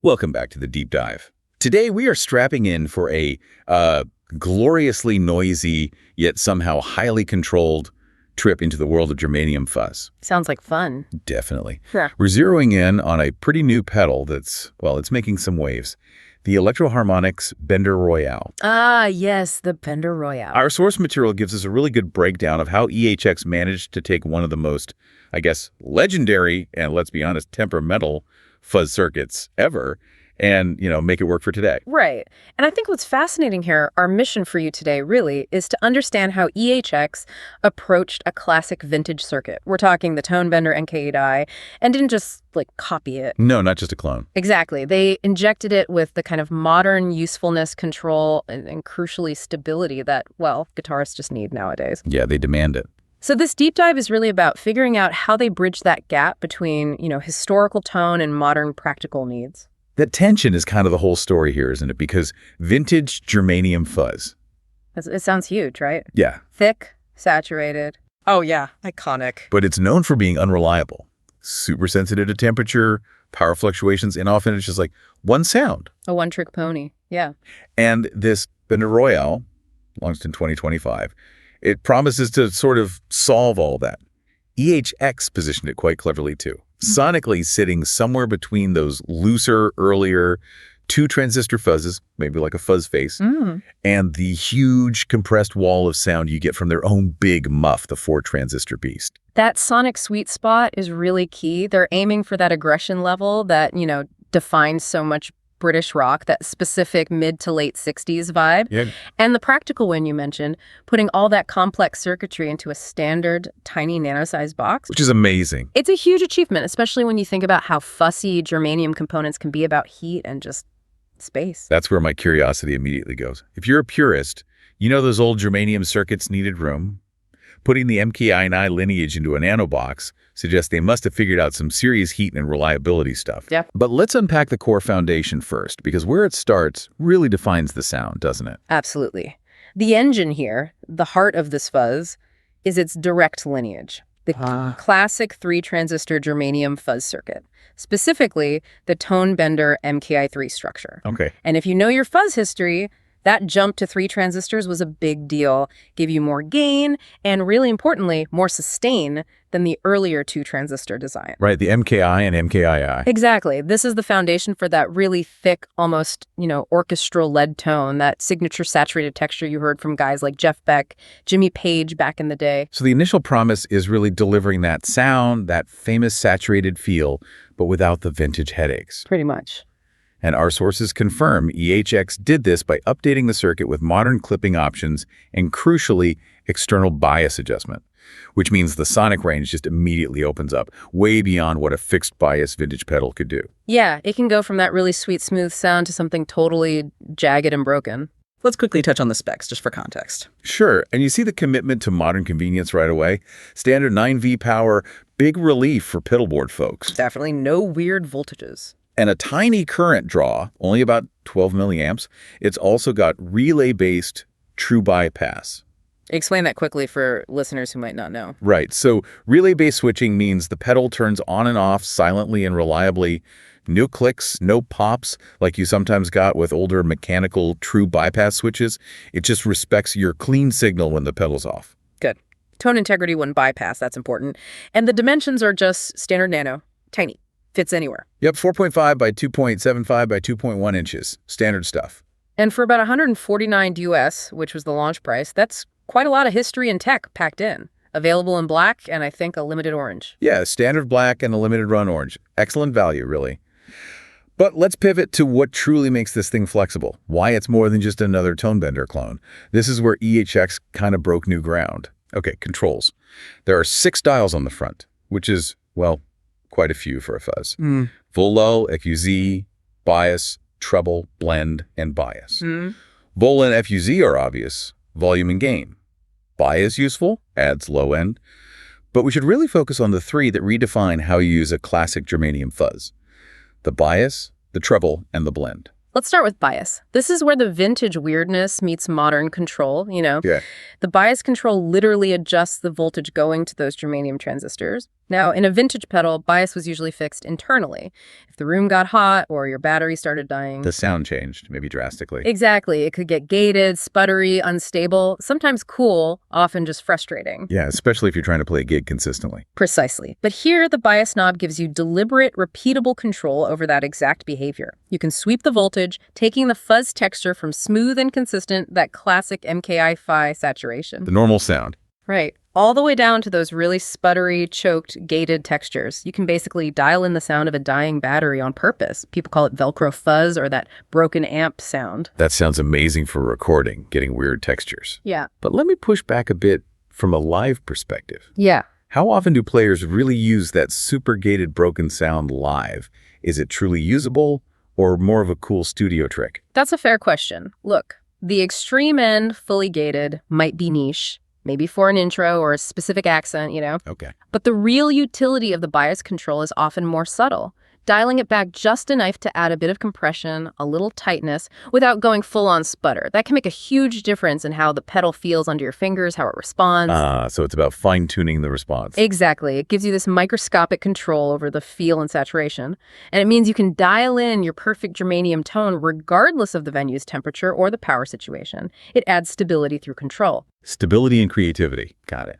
Welcome back to the Deep Dive. Today we are strapping in for a gloriously noisy, yet somehow highly controlled trip into the world of germanium fuzz. Sounds like fun. Definitely. Yeah. We're zeroing in on a pretty new pedal that's, well, it's making some waves. The Electro Harmonix Bender Royale. Ah, yes, the Bender Royale. Our source material gives us a really good breakdown of how EHX managed to take one of the most, I guess, legendary and, let's be honest, temperamental fuzz circuits ever and, make it work for today. Right. And I think what's fascinating here, our mission for you today really, is to understand how EHX approached a classic vintage circuit. We're talking the Tone Bender NK8i, and didn't just, copy it. No, not just a clone. Exactly. They injected it with the kind of modern usefulness, control, and crucially stability that, well, guitarists just need nowadays. Yeah, they demand it. So this deep dive is really about figuring out how they bridge that gap between, historical tone and modern practical needs. That tension is kind of the whole story here, isn't it? Because vintage germanium fuzz. It sounds huge, right? Yeah. Thick, saturated. Oh, yeah. Iconic. But it's known for being unreliable. Super sensitive to temperature, power fluctuations, and often it's just like one sound. A one-trick pony. Yeah. And this Bender Royale, launched in 2025, it promises to sort of solve all that. EHX positioned it quite cleverly, too. Sonically sitting somewhere between those looser, earlier two-transistor fuzzes, maybe like a fuzz face, and the huge compressed wall of sound you get from their own big muff, the four-transistor beast. That sonic sweet spot is really key. They're aiming for that aggression level that, defines so much British rock, that specific mid to late 60s vibe. Yeah. And the practical win you mentioned, putting all that complex circuitry into a standard tiny nano-sized box. Which is amazing. It's a huge achievement, especially when you think about how fussy germanium components can be about heat and just space. That's where my curiosity immediately goes. If you're a purist, those old germanium circuits needed room. Putting the MKI lineage into a nanobox suggests they must have figured out some serious heat and reliability stuff. Yeah. But let's unpack the core foundation first, because where it starts really defines the sound, doesn't it? Absolutely. The engine here, the heart of this fuzz, is its direct lineage. The classic three-transistor germanium fuzz circuit, specifically the Tone Bender MKI3 structure. Okay. And if you know your fuzz history, that jump to 3 transistors was a big deal, gave you more gain, and really importantly, more sustain than the earlier 2-transistor design. Right, the MKI and MKII. Exactly. This is the foundation for that really thick, almost, orchestral lead tone, that signature saturated texture you heard from guys like Jeff Beck, Jimmy Page back in the day. So the initial promise is really delivering that sound, that famous saturated feel, but without the vintage headaches. Pretty much. And our sources confirm EHX did this by updating the circuit with modern clipping options and, crucially, external bias adjustment, which means the sonic range just immediately opens up, way beyond what a fixed bias vintage pedal could do. Yeah, it can go from that really sweet, smooth sound to something totally jagged and broken. Let's quickly touch on the specs, just for context. Sure, and you see the commitment to modern convenience right away. Standard 9V power, big relief for pedalboard folks. Definitely no weird voltages. And a tiny current draw, only about 12 milliamps. It's also got relay-based true bypass. Explain that quickly for listeners who might not know. Right. So relay-based switching means the pedal turns on and off silently and reliably. No clicks, no pops like you sometimes got with older mechanical true bypass switches. It just respects your clean signal when the pedal's off. Good. Tone integrity when bypass, that's important. And the dimensions are just standard nano, tiny. Fits anywhere. Yep, 4.5 by 2.75 by 2.1 inches. Standard stuff. And for about $149 US, which was the launch price, that's quite a lot of history and tech packed in. Available in black and I think a limited orange. Yeah, standard black and a limited run orange. Excellent value, really. But let's pivot to what truly makes this thing flexible. Why it's more than just another Tone Bender clone. This is where EHX kind of broke new ground. Okay, controls. There are 6 dials on the front, which is, well, quite a few for a fuzz. Full low, EQZ, bias, treble, blend, and bias. Vol and FUZ are obvious, volume and gain. Bias useful, adds low end. But we should really focus on the 3 that redefine how you use a classic germanium fuzz. The bias, the treble, and the blend. Let's start with bias. This is where the vintage weirdness meets modern control, Yeah. The bias control literally adjusts the voltage going to those germanium transistors. Now, in a vintage pedal, bias was usually fixed internally. If the room got hot or your battery started dying. The sound changed, maybe drastically. Exactly. It could get gated, sputtery, unstable, sometimes cool, often just frustrating. Yeah, especially if you're trying to play a gig consistently. Precisely. But here, the bias knob gives you deliberate, repeatable control over that exact behavior. You can sweep the voltage, taking the fuzz texture from smooth and consistent, that classic MKI-Fi saturation. The normal sound. Right. All the way down to those really sputtery, choked, gated textures. You can basically dial in the sound of a dying battery on purpose. People call it Velcro fuzz or that broken amp sound. That sounds amazing for recording, getting weird textures. Yeah. But let me push back a bit from a live perspective. Yeah. How often do players really use that super gated broken sound live? Is it truly usable or more of a cool studio trick? That's a fair question. Look, the extreme end, fully gated, might be niche. Maybe for an intro or a specific accent, Okay. But the real utility of the bias control is often more subtle, dialing it back just enough to add a bit of compression, a little tightness, without going full-on sputter. That can make a huge difference in how the pedal feels under your fingers, how it responds. So it's about fine-tuning the response. Exactly. It gives you this microscopic control over the feel and saturation. And it means you can dial in your perfect germanium tone regardless of the venue's temperature or the power situation. It adds stability through control. Stability and creativity. Got it.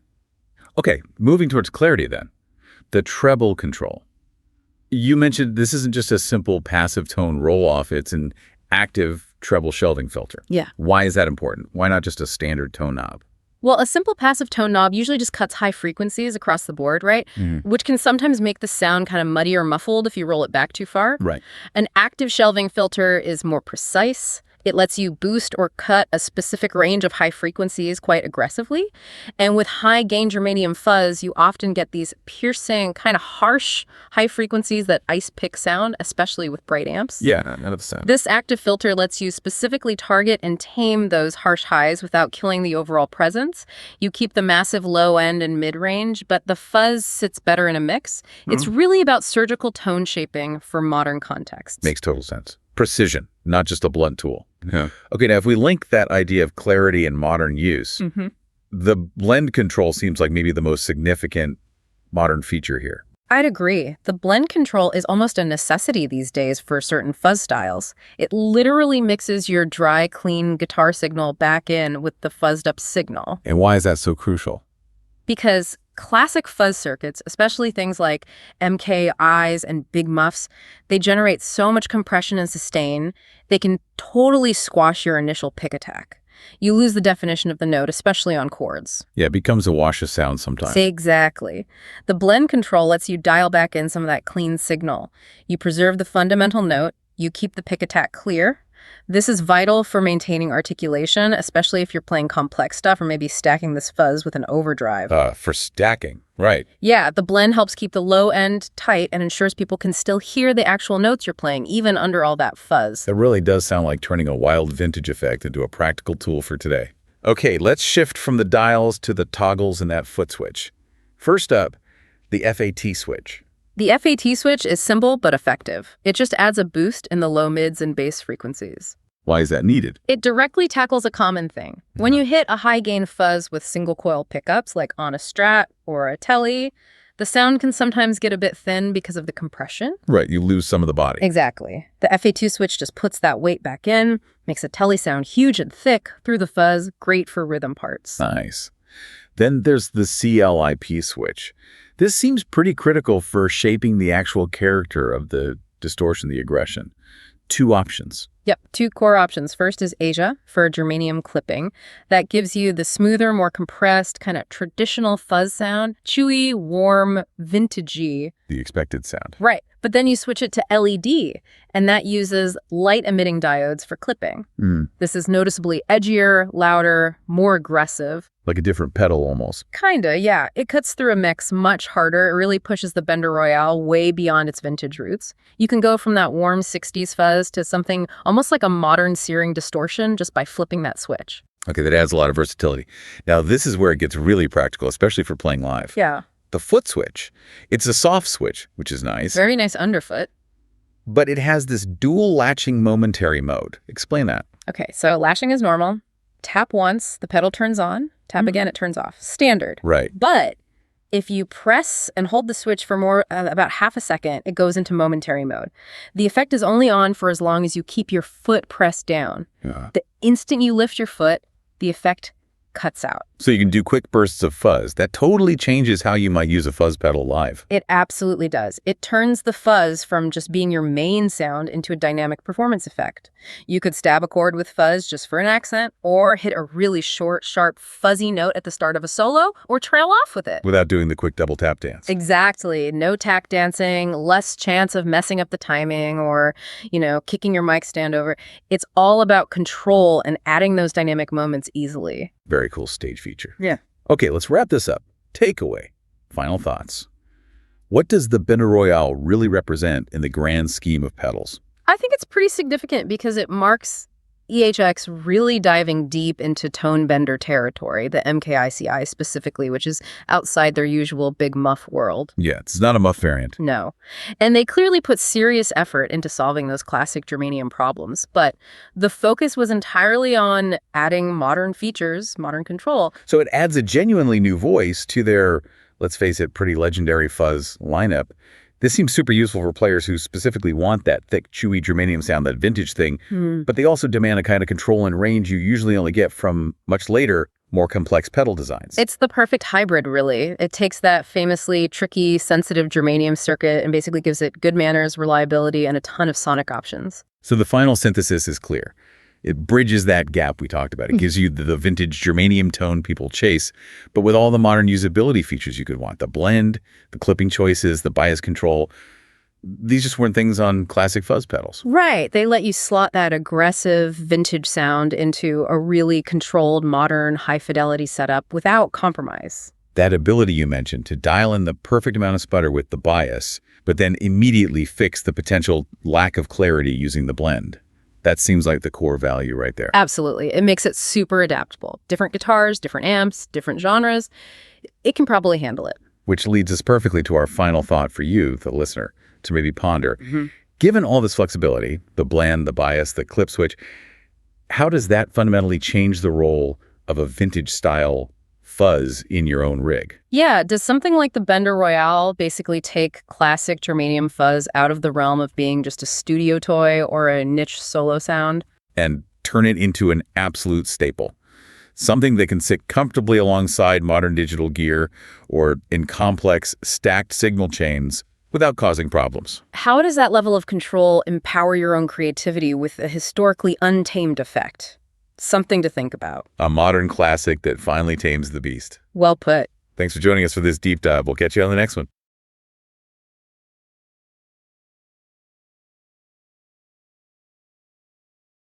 Okay, moving towards clarity then. The treble control. You mentioned this isn't just a simple passive tone roll-off, it's an active treble shelving filter. Yeah. Why is that important? Why not just a standard tone knob? Well, a simple passive tone knob usually just cuts high frequencies across the board, right? Which can sometimes make the sound kind of muddy or muffled if you roll it back too far. Right. An active shelving filter is more precise. It lets you boost or cut a specific range of high frequencies quite aggressively. And with high gain germanium fuzz, you often get these piercing, kind of harsh high frequencies that ice pick sound, especially with bright amps. Yeah, none of the sound. This active filter lets you specifically target and tame those harsh highs without killing the overall presence. You keep the massive low end and mid-range, but the fuzz sits better in a mix. It's really about surgical tone shaping for modern contexts. Makes total sense. Precision, not just a blunt tool. Yeah. Okay, now if we link that idea of clarity and modern use, the blend control seems like maybe the most significant modern feature here. I'd agree. The blend control is almost a necessity these days for certain fuzz styles. It literally mixes your dry, clean guitar signal back in with the fuzzed up signal. And why is that so crucial? Because classic fuzz circuits, especially things like MKIs and big muffs, they generate so much compression and sustain, they can totally squash your initial pick attack. You lose the definition of the note, especially on chords. Yeah, it becomes a wash of sound sometimes. Exactly. The blend control lets you dial back in some of that clean signal. You preserve the fundamental note, you keep the pick attack clear. This is vital for maintaining articulation, especially if you're playing complex stuff or maybe stacking this fuzz with an overdrive. For stacking, right. Yeah, the blend helps keep the low end tight and ensures people can still hear the actual notes you're playing, even under all that fuzz. That really does sound like turning a wild vintage effect into a practical tool for today. Okay, let's shift from the dials to the toggles and that foot switch. First up, the FAT switch. The FAT switch is simple but effective. It just adds a boost in the low mids and bass frequencies. Why is that needed? It directly tackles a common thing. When you hit a high-gain fuzz with single-coil pickups, like on a Strat or a Tele, the sound can sometimes get a bit thin because of the compression. Right, you lose some of the body. Exactly. The FA2 switch just puts that weight back in, makes a Tele sound huge and thick through the fuzz, great for rhythm parts. Nice. Then there's the CLIP switch. This seems pretty critical for shaping the actual character of the distortion, the aggression. Two options. Yep, two core options. First is Asia for germanium clipping. That gives you the smoother, more compressed, kind of traditional fuzz sound. Chewy, warm, vintagey. The expected sound. Right. But then you switch it to LED, and that uses light-emitting diodes for clipping. This is noticeably edgier, louder, more aggressive. Like a different pedal almost. Kinda, yeah. It cuts through a mix much harder. It really pushes the Bender Royale way beyond its vintage roots. You can go from that warm 60s fuzz to something almost like a modern searing distortion just by flipping that switch. Okay, that adds a lot of versatility. Now, this is where it gets really practical, especially for playing live. Yeah. The foot switch. It's a soft switch, which is nice. Very nice underfoot. But it has this dual latching momentary mode. Explain that. Okay, so lashing is normal. Tap once, the pedal turns on. Tap again, it turns off. Standard. Right. But If you press and hold the switch for about half a second, it goes into momentary mode. The effect is only on for as long as you keep your foot pressed down. Yeah. The instant you lift your foot, the effect cuts out. So you can do quick bursts of fuzz. That totally changes how you might use a fuzz pedal live. It absolutely does. It turns the fuzz from just being your main sound into a dynamic performance effect. You could stab a chord with fuzz just for an accent, or hit a really short, sharp, fuzzy note at the start of a solo, or trail off with it. Without doing the quick double tap dance. Exactly. No tack dancing, less chance of messing up the timing or, kicking your mic stand over. It's all about control and adding those dynamic moments easily. Very cool stage feature. Yeah. Okay, let's wrap this up. Takeaway. Final thoughts. What does the Bender Royale really represent in the grand scheme of pedals? I think it's pretty significant because it marks EHX really diving deep into tone bender territory, the MKICI specifically, which is outside their usual big muff world. Yeah, it's not a muff variant. No. And they clearly put serious effort into solving those classic germanium problems, but the focus was entirely on adding modern features, modern control. So it adds a genuinely new voice to their, let's face it, pretty legendary fuzz lineup. This seems super useful for players who specifically want that thick, chewy germanium sound, that vintage thing, but they also demand a kind of control and range you usually only get from much later, more complex pedal designs. It's the perfect hybrid, really. It takes that famously tricky, sensitive germanium circuit and basically gives it good manners, reliability, and a ton of sonic options. So the final synthesis is clear. It bridges that gap we talked about. It gives you the vintage germanium tone people chase, but with all the modern usability features you could want. The blend, the clipping choices, the bias control. These just weren't things on classic fuzz pedals. Right. They let you slot that aggressive vintage sound into a really controlled, modern, high-fidelity setup without compromise. That ability you mentioned to dial in the perfect amount of sputter with the bias, but then immediately fix the potential lack of clarity using the blend. That seems like the core value right there. Absolutely. It makes it super adaptable. Different guitars, different amps, different genres. It can probably handle it. Which leads us perfectly to our final thought for you, the listener, to maybe ponder. Given all this flexibility, the blend, the bias, the clip switch, how does that fundamentally change the role of a vintage style fuzz in your own rig? Yeah, does something like the Bender Royale basically take classic germanium fuzz out of the realm of being just a studio toy or a niche solo sound? And turn it into an absolute staple. Something that can sit comfortably alongside modern digital gear or in complex stacked signal chains without causing problems. How does that level of control empower your own creativity with a historically untamed effect? Something to think about. A modern classic that finally tames the beast. Well put. Thanks for joining us for this deep dive. We'll catch you on the next one.